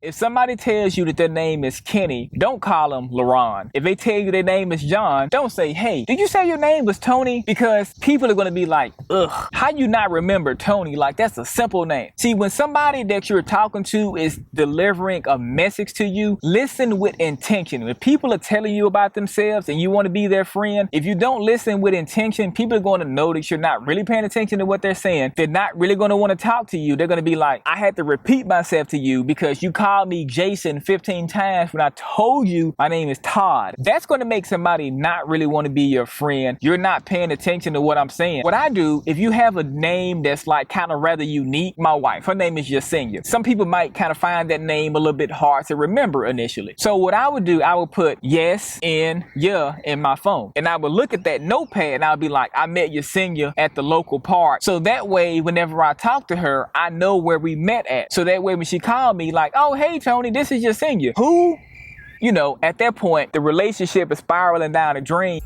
If somebody tells you that their name is Kenny, don't call them LaRon. If they tell you their name is John, don't say, hey, did you say your name was Tony? Because people are going to be like, ugh, how you not remember Tony? Like, that's a simple name. See, when somebody that you're talking to is delivering a message to you, listen with intention. If people are telling you about themselves and you want to be their friend, if you don't listen with intention, people are going to know that you're not really paying attention to what they're saying. They're not really going to want to talk to you. They're going to be like, I had to repeat myself to you because you called me Jason 15 times when I told you my name is Todd. That's going to make somebody not really want to be your friend. You're not paying attention to what I'm saying. What I do, if you have a name that's like kind of rather unique, my wife, her name is Yesenia. Some people might kind of find that name a little bit hard to remember initially. So what I would do, I would put yes and yeah in my phone. And I would look at that notepad and I'll be like, I met Yesenia at the local park. So that way, whenever I talk to her, I know where we met at. So that way when she called me like, oh, hey, Tony, this is Yesenia. Who? You know, at that point, the relationship is spiraling down the drain.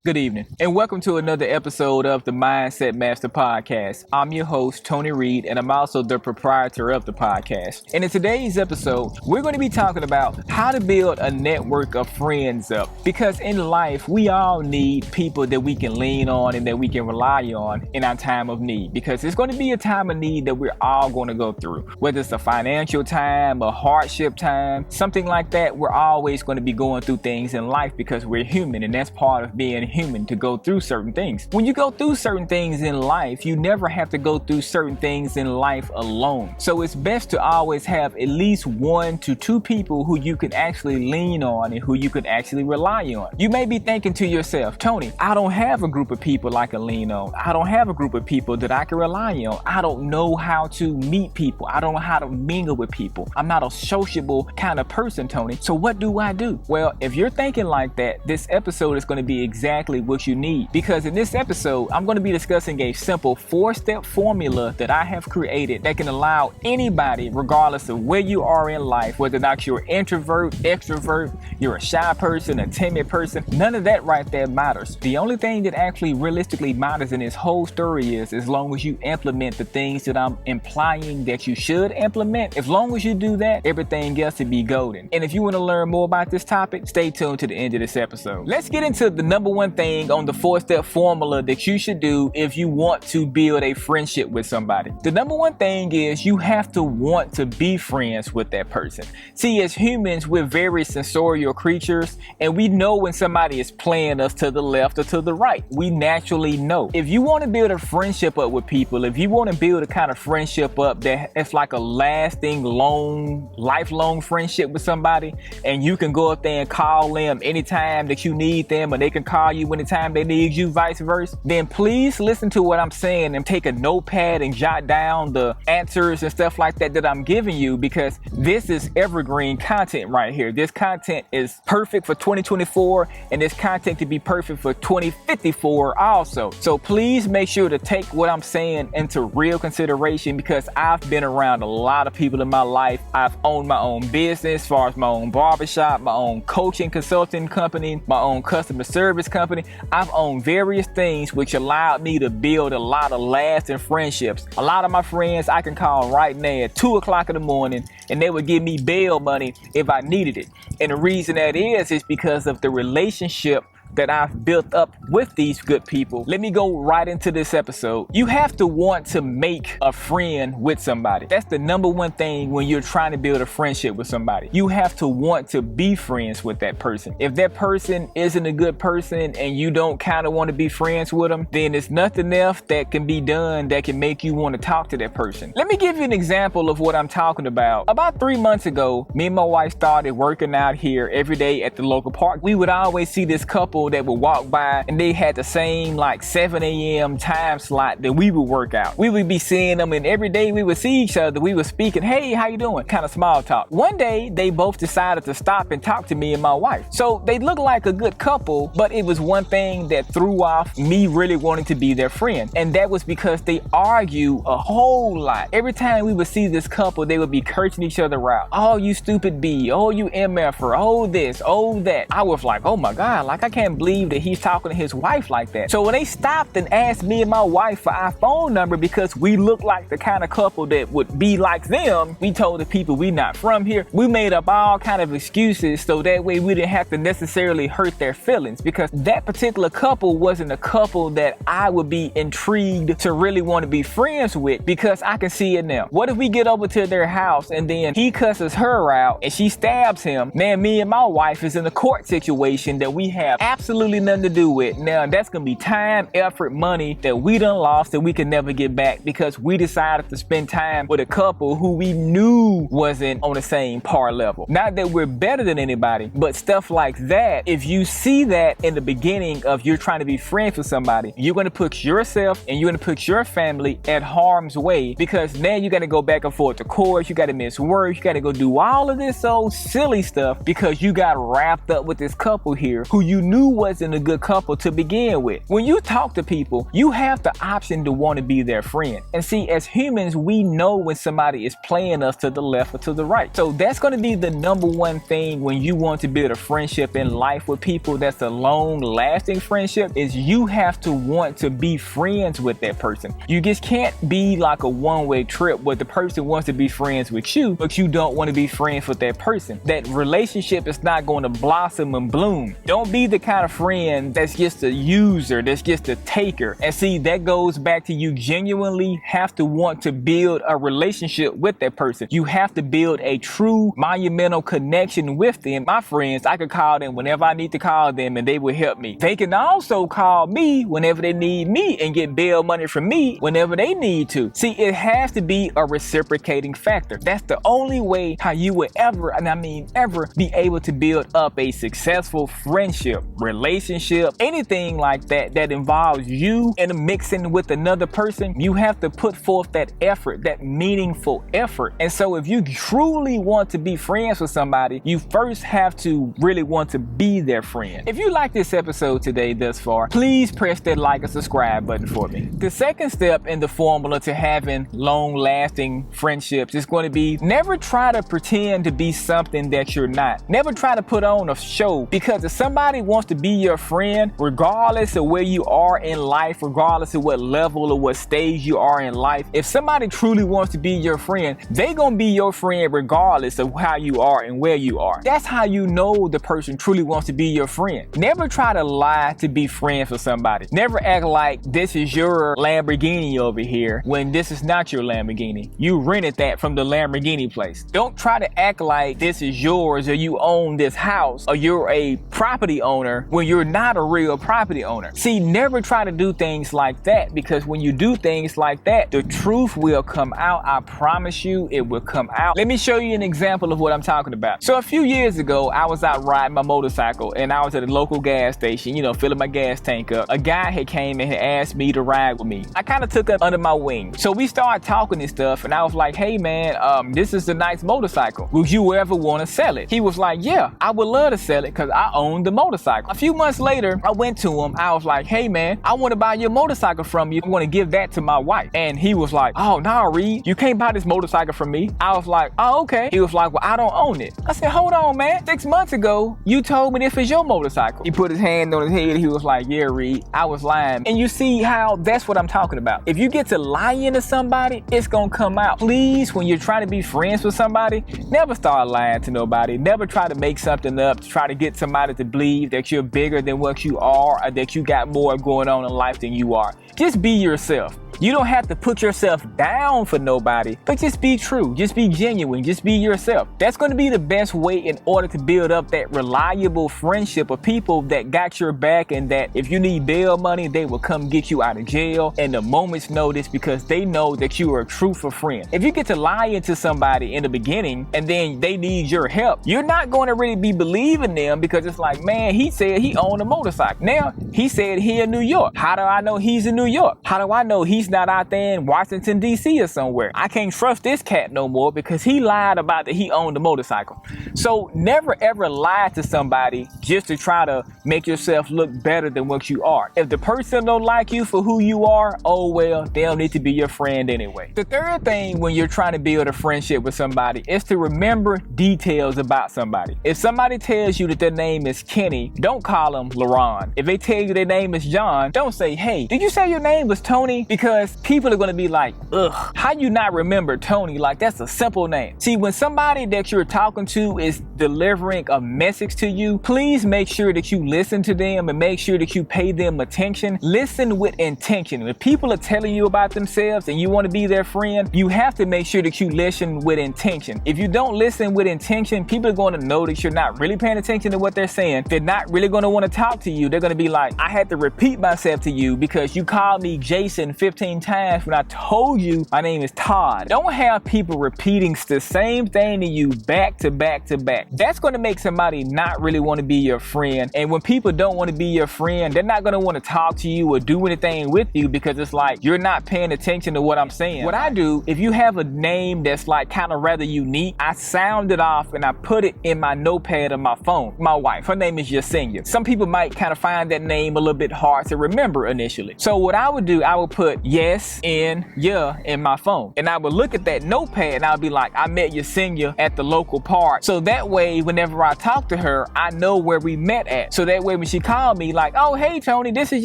Good evening, and welcome to another episode of the Mindset Master Podcast. I'm your host, Tony Reed, and I'm also the proprietor of the podcast. And in today's episode, we're going to be talking about how to build a network of friends up. Because in life, we all need people that we can lean on and that we can rely on in our time of need. Because it's going to be a time of need that we're all going to go through. Whether it's a financial time, a hardship time, something like that, we're always going to be going through things in life because we're human, and that's part of being human, to go through certain things. When you go through certain things in life, you never have to go through certain things in life alone. So it's best to always have at least 1 to 2 people who you can actually lean on and who you can actually rely on. You may be thinking to yourself, Tony, I don't have a group of people I can lean on. I don't have a group of people that I can rely on. I don't know how to meet people. I don't know how to mingle with people. I'm not a sociable kind of person, Tony. So what do I do? Well, if you're thinking like that, this episode is going to be exactly what you need, because in this episode I'm going to be discussing a simple 4-step formula that I have created that can allow anybody, regardless of where you are in life, whether or not you're introvert, extrovert, you're a shy person, a timid person, none of that right there matters. The only thing that actually realistically matters in this whole story is, as long as you implement the things that I'm implying that you should implement, as long as you do that, everything else will be golden. And if you want to learn more about this topic, stay tuned to the end of this episode. Let's get into the number one thing on the 4-step formula that you should do if you want to build a friendship with somebody. The number one thing is you have to want to be friends with that person. See, as humans, we're very sensorial creatures, and we know when somebody is playing us to the left or to the right. We naturally know. If you want to build a friendship up with people, if you want to build a kind of friendship up that it's like a lasting, long, lifelong friendship with somebody, and you can go up there and call them anytime that you need them, and they can call you anytime they need you, vice versa, then please listen to what I'm saying and take a notepad and jot down the answers and stuff like that I'm giving you, because this is evergreen content right here. This content is perfect for 2024, and this content can be perfect for 2054 also. So please make sure to take what I'm saying into real consideration, because I've been around a lot of people in my life. I've owned my own business, as far as my own barbershop, my own coaching consulting company, my own customer service company. I've owned various things which allowed me to build a lot of lasting friendships. A lot of my friends I can call right now at 2 o'clock in the morning, and they would give me bail money if I needed it. And the reason that is because of the relationship that I've built up with these good people. Let me go right into this episode. You have to want to make a friend with somebody. That's the number one thing when you're trying to build a friendship with somebody. You have to want to be friends with that person. If that person isn't a good person and you don't kind of want to be friends with them, then there's nothing else that can be done that can make you want to talk to that person. Let me give you an example of what I'm talking about. About 3 months ago, me and my wife started working out here every day at the local park. We would always see this couple that would walk by, and they had the same like 7 a.m. time slot that we would work out. We would be seeing them, and every day we would see each other. We were speaking, hey, how you doing? Kind of small talk. One day, they both decided to stop and talk to me and my wife. So they looked like a good couple, but it was one thing that threw off me really wanting to be their friend. And that was because they argue a whole lot. Every time we would see this couple, they would be cursing each other out. Oh, you stupid B. Oh, you MFer. Oh, this. Oh, that. I was like, oh my God, like I can't can believe that he's talking to his wife like that. So when they stopped and asked me and my wife for our phone number because we look like the kind of couple that would be like them, we told the people we not from here. We made up all kind of excuses so that way we didn't have to necessarily hurt their feelings, because that particular couple wasn't a couple that I would be intrigued to really want to be friends with, because I can see it now. What if we get over to their house and then he cusses her out and she stabs him? Now me and my wife is in a court situation that we have absolutely nothing to do with. Now that's gonna be time, effort, money that we done lost that we can never get back because we decided to spend time with a couple who we knew wasn't on the same par level. Not that we're better than anybody, but stuff like that, if you see that in the beginning of you're trying to be friends with somebody, you're gonna put yourself and you're gonna put your family at harm's way, because now you gotta go back and forth to court, you gotta miss work, you gotta go do all of this old silly stuff because you got wrapped up with this couple here who you knew wasn't a good couple to begin with. When you talk to people, you have the option to want to be their friend. And see, as humans, we know when somebody is playing us to the left or to the right. So that's going to be the number one thing when you want to build a friendship in life with people that's a long lasting friendship, is you have to want to be friends with that person. You just can't be like a one-way trip where the person wants to be friends with you, but you don't want to be friends with that person. That relationship is not going to blossom and bloom. Don't be the kind of friend that's just a user, that's just a taker. And see, that goes back to you genuinely have to want to build a relationship with that person. You have to build a true monumental connection with them. My friends, I could call them whenever I need to call them and they will help me. They can also call me whenever they need me and get bail money from me whenever they need to. See, it has to be a reciprocating factor. That's the only way how you would ever, and I mean ever, be able to build up a successful friendship, relationship, anything like that that involves you and mixing with another person. You have to put forth that effort, that meaningful effort. And so if you truly want to be friends with somebody, you first have to really want to be their friend. If you like this episode today thus far, please press that like and subscribe button for me. The second step in the formula to having long-lasting friendships is going to be never try to pretend to be something that you're not. Never try to put on a show, because if somebody wants to be your friend, regardless of where you are in life, regardless of what level or what stage you are in life, if somebody truly wants to be your friend, they gonna be your friend regardless of how you are and where you are. That's how you know the person truly wants to be your friend. Never try to lie to be friends with somebody. Never act like this is your Lamborghini over here when this is not your Lamborghini. You rented that from the Lamborghini place. Don't try to act like this is yours or you own this house or you're a property owner when you're not a real property owner. See, never try to do things like that, because when you do things like that, the truth will come out. I promise you, it will come out. Let me show you an example of what I'm talking about. So a few years ago, I was out riding my motorcycle and I was at a local gas station, filling my gas tank up. A guy had came and had asked me to ride with me. I kind of took it under my wing. So we started talking and stuff, and I was like, hey man, this is a nice motorcycle. Would you ever want to sell it? He was like, yeah, I would love to sell it because I own the motorcycle. A few months later, I went to him. I was like, hey man, I want to buy your motorcycle from you. I want to give that to my wife. And he was like, oh, nah, Reed, you can't buy this motorcycle from me. I was like, oh, okay. He was like, well, I don't own it. I said, hold on, man. 6 months ago, you told me this was your motorcycle. He put his hand on his head. He was like, yeah, Reed, I was lying. And you see how that's what I'm talking about. If you get to lying to somebody, it's going to come out. Please, when you're trying to be friends with somebody, never start lying to nobody. Never try to make something up to try to get somebody to believe that you're bigger than what you are or that you got more going on in life than you are. Just be yourself. You don't have to put yourself down for nobody, but just be true. Just be genuine. Just be yourself. That's going to be the best way in order to build up that reliable friendship of people that got your back, and that if you need bail money, they will come get you out of jail in a moment's notice because they know that you are a truthful friend. If you get to lie to somebody in the beginning and then they need your help, you're not going to really be believing them, because it's like, man, he said he owned a motorcycle. Now, he said he in New York. How do I know he's in New York? How do I know he's not out there in Washington, D.C. or somewhere? I can't trust this cat no more because he lied about that he owned a motorcycle. So never ever lie to somebody just to try to make yourself look better than what you are. If the person don't like you for who you are, oh well, they don't need to be your friend anyway. The third thing when you're trying to build a friendship with somebody is to remember details about somebody. If somebody tells you that their name is Kenny, don't don't call them LaRon. If they tell you their name is John, don't say, hey, did you say your name was Tony? Because people are going to be like, ugh, how you not remember Tony? Like, that's a simple name. See, when somebody that you're talking to is delivering a message to you, please make sure that you listen to them and make sure that you pay them attention. Listen with intention. If people are telling you about themselves and you want to be their friend, you have to make sure that you listen with intention. If you don't listen with intention, people are going to know that you're not really paying attention to what they're saying. They're not really going to want to talk to you. They're going to be like, I had to repeat myself to you because you called me Jason 15 times when I told you my name is Todd. Don't have people repeating the same thing to you back to back to back. That's going to make somebody not really want to be your friend. And when people don't want to be your friend, they're not going to want to talk to you or do anything with you because it's like you're not paying attention to what I'm saying. What I do, if you have a name that's like kind of rather unique, I sound it off and I put it in my notepad of my phone. My wife, her name is Yesenia. Some people might kind of find that name a little bit hard to remember initially. So what I would do, I would put yes and yeah in my phone. And I would look at that notepad and I'll be like, I met Yesenia at the local park. So that way, whenever I talk to her, I know where we met at. So that way when she called me like, oh, hey, Tony, this is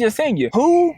Yesenia. Who?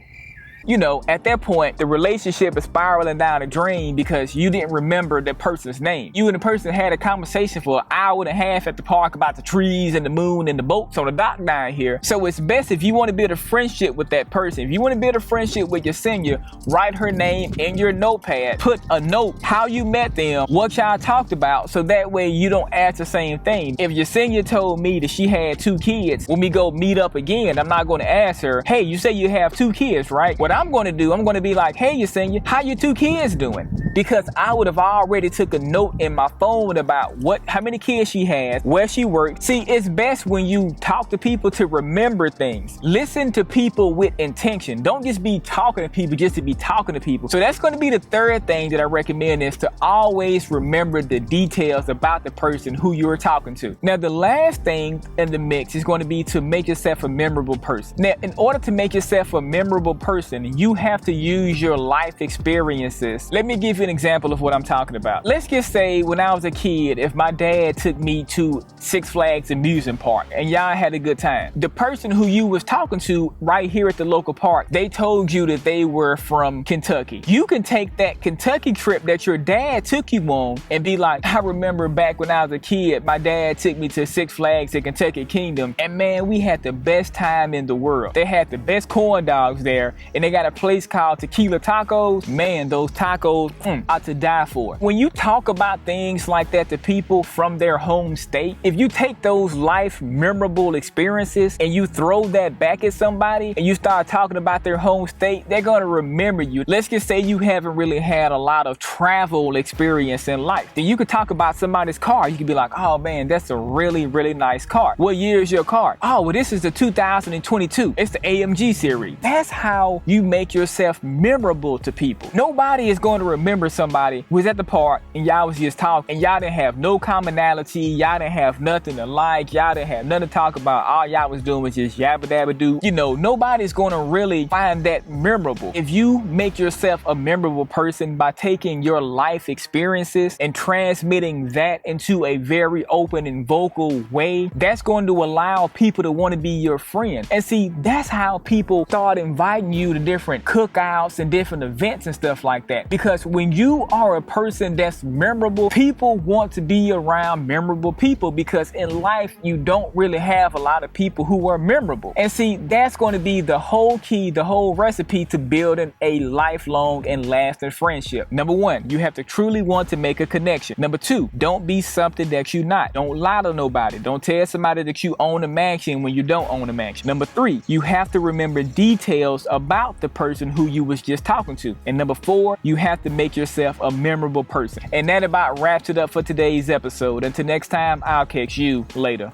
You know, at that point, the relationship is spiraling down the drain because you didn't remember the person's name. You and the person had a conversation for an hour and a half at the park about the trees and the moon and the boats on the dock down here. So it's best if you want to build a friendship with that person. If you want to build a friendship with Yesenia, write her name in your notepad. Put a note, how you met them, what y'all talked about, so that way you don't ask the same thing. If Yesenia told me that she had 2 kids, when we go meet up again, I'm not going to ask her, hey, you say you have 2 kids, right? What I'm going to do, I'm going to be like, hey, Yesenia, how your 2 kids doing? Because I would have already took a note in my phone about how many kids she has, where she works. See, it's best when you talk to people to remember things. Listen to people with intention. Don't just be talking to people just to be talking to people. So that's going to be the third thing that I recommend, is to always remember the details about the person who you're talking to. Now, the last thing in the mix is going to be to make yourself a memorable person. Now, in order to make yourself a memorable person, you have to use your life experiences. Let me give you an example of what I'm talking about. Let's just say when I was a kid, if my dad took me to Six Flags amusement park and y'all had a good time, the person who you was talking to right here at the local park, they told you that they were from Kentucky. You can take that Kentucky trip that your dad took you on and be like, I remember back when I was a kid, my dad took me to Six Flags at Kentucky Kingdom, and man, we had the best time in the world. They had the best corn dogs there, and they got a place called Tequila Tacos. Man, those tacos are to die for. When you talk about things like that to people from their home state, if you take those life memorable experiences and you throw that back at somebody and you start talking about their home state, they're going to remember you. Let's just say you haven't really had a lot of travel experience in life. Then you could talk about somebody's car. You could be like, oh man, that's a really, really nice car. What year is your car? Oh, well, this is the 2022. It's the AMG series. That's how you make yourself memorable to people. Nobody is going to remember somebody who was at the park and y'all was just talking and y'all didn't have no commonality, y'all didn't have nothing to like, y'all didn't have nothing to talk about. All y'all was doing was just yabba dabba doo. You know, nobody's going to really find that memorable. If you make yourself a memorable person by taking your life experiences and transmitting that into a very open and vocal way, that's going to allow people to want to be your friend. And see, that's how people start inviting you to different cookouts and different events and stuff like that. Because when you are a person that's memorable, people want to be around memorable people, because in life you don't really have a lot of people who are memorable. And see, that's going to be the whole key, the whole recipe to building a lifelong and lasting friendship. Number 1, you have to truly want to make a connection. Number 2, don't be something that you're not. Don't lie to nobody. Don't tell somebody that you own a mansion when you don't own a mansion. Number 3, you have to remember details about the person who you was just talking to. And number 4, you have to make yourself a memorable person. And that about wraps it up for today's episode. Until next time, I'll catch you later.